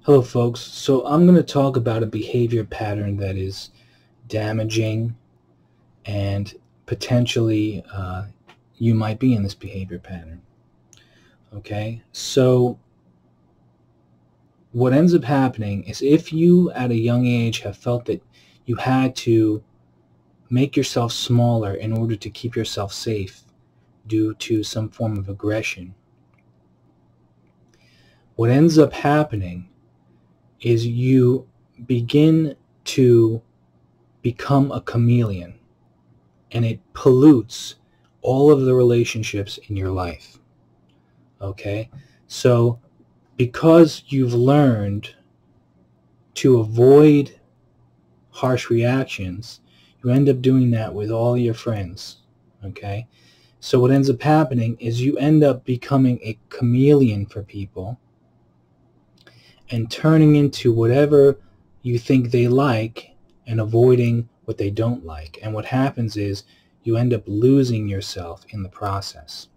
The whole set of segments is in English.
Hello folks, so I'm going to talk about a behavior pattern that is damaging and potentially you might be in this behavior pattern. Okay, so what ends up happening is if you at a young age have felt that you had to make yourself smaller in order to keep yourself safe due to some form of aggression, what ends up happening is you begin to become a chameleon, and it pollutes all of the relationships in your life. Okay? So because you've learned to avoid harsh reactions, you end up doing that with all your friends. Okay? So what ends up happening is you end up becoming a chameleon for people and turning into whatever you think they like and avoiding what they don't like. And what happens is you end up losing yourself in the process.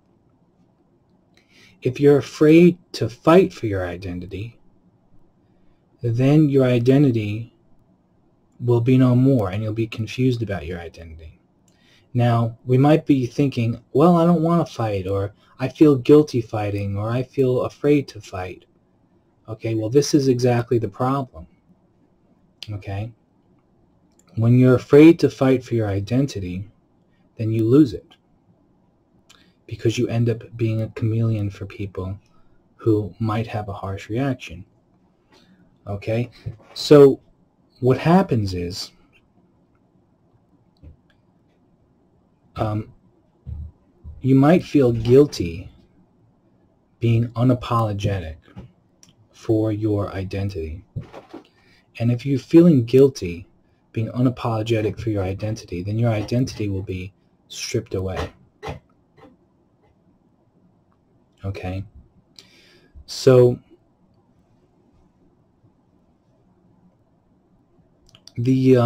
If you're afraid to fight for your identity, then your identity will be no more and you'll be confused about your identity. Now, we might be thinking, well, I don't want to fight, or I feel guilty fighting, or I feel afraid to fight. Okay, well, this is exactly the problem. Okay? When you're afraid to fight for your identity, then you lose it, because you end up being a chameleon for people who might have a harsh reaction. Okay? So what happens is you might feel guilty being unapologetic for your identity. And if you're feeling guilty being unapologetic for your identity, then your identity will be stripped away. Okay? So the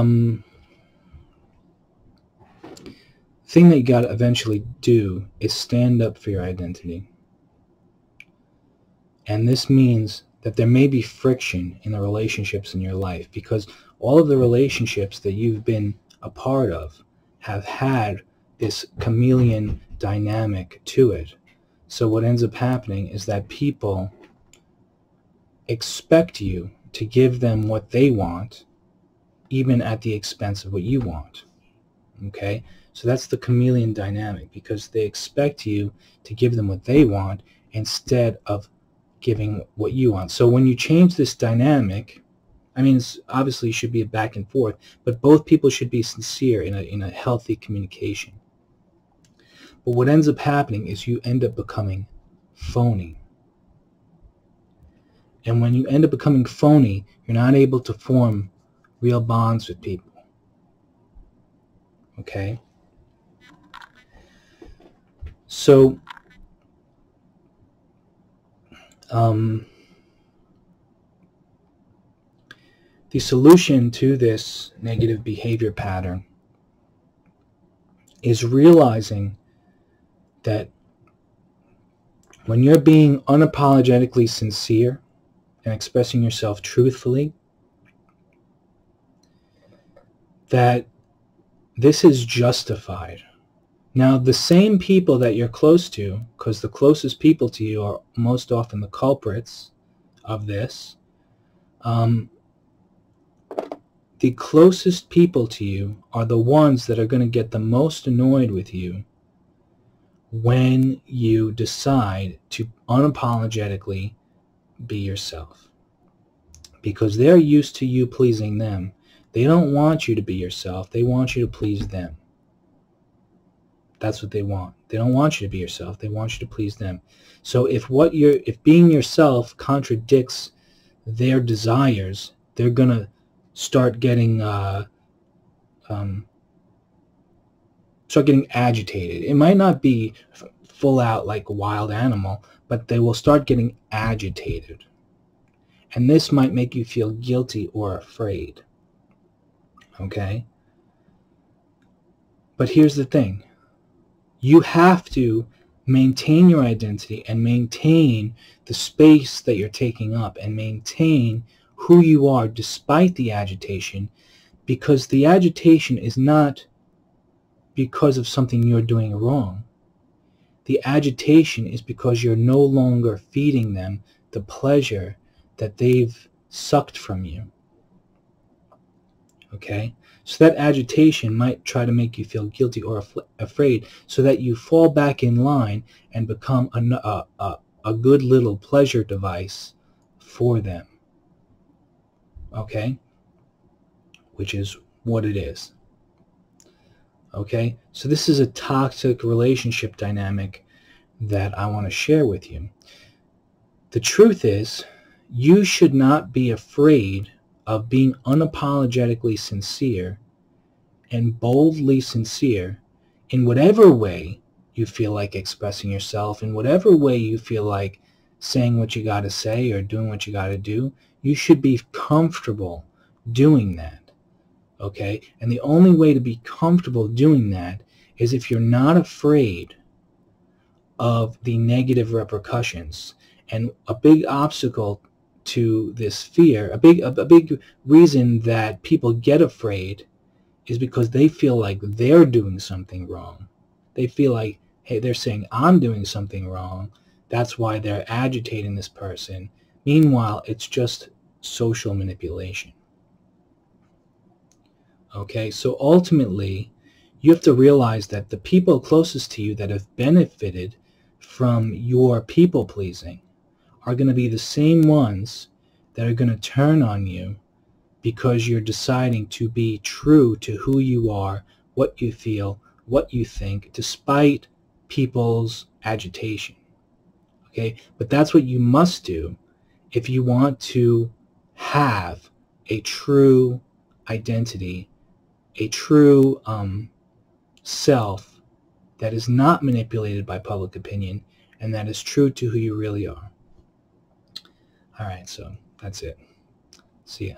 thing that you got to eventually do is stand up for your identity. And this means that there may be friction in the relationships in your life, because all of the relationships that you've been a part of have had this chameleon dynamic to it. So what ends up happening is that people expect you to give them what they want, even at the expense of what you want. Okay? So that's the chameleon dynamic, because they expect you to give them what they want instead of giving what you want. So when you change this dynamic, I mean, it's obviously should be a back and forth, but both people should be sincere in a healthy communication. But what ends up happening is you end up becoming phony. And when you end up becoming phony, you're not able to form real bonds with people. Okay? So the solution to this negative behavior pattern is realizing that when you're being unapologetically sincere and expressing yourself truthfully, that this is justified. Now, the same people that you're close to, because the closest people to you are most often the culprits of this, the closest people to you are the ones that are going to get the most annoyed with you when you decide to unapologetically be yourself. Because they're used to you pleasing them. They don't want you to be yourself. They want you to please them. That's what they want. They don't want you to be yourself. They want you to please them. So if being yourself contradicts their desires, they're going to start getting agitated. It might not be full out like a wild animal, but they will start getting agitated. And this might make you feel guilty or afraid. Okay? But here's the thing. You have to maintain your identity and maintain the space that you're taking up and maintain who you are despite the agitation, because the agitation is not because of something you're doing wrong. The agitation is because you're no longer feeding them the pleasure that they've sucked from you. Okay? So that agitation might try to make you feel guilty or afraid so that you fall back in line and become a good little pleasure device for them. Okay? Which is what it is. Okay? So this is a toxic relationship dynamic that I want to share with you. The truth is, you should not be afraid of being unapologetically sincere and boldly sincere in whatever way you feel like expressing yourself, in whatever way you feel like saying what you got to say or doing what you got to do. You should be comfortable doing that. Okay? And the only way to be comfortable doing that is if you're not afraid of the negative repercussions. And a big obstacle to this fear, a big reason that people get afraid is because they feel like they're doing something wrong. They feel like, hey, they're saying I'm doing something wrong. That's why they're agitating this person. Meanwhile, it's just social manipulation. Okay, so ultimately, you have to realize that the people closest to you that have benefited from your people pleasing are going to be the same ones that are going to turn on you because you're deciding to be true to who you are, what you feel, what you think, despite people's agitation. Okay? But that's what you must do if you want to have a true identity, a true self that is not manipulated by public opinion and that is true to who you really are. All right, so that's it. See ya.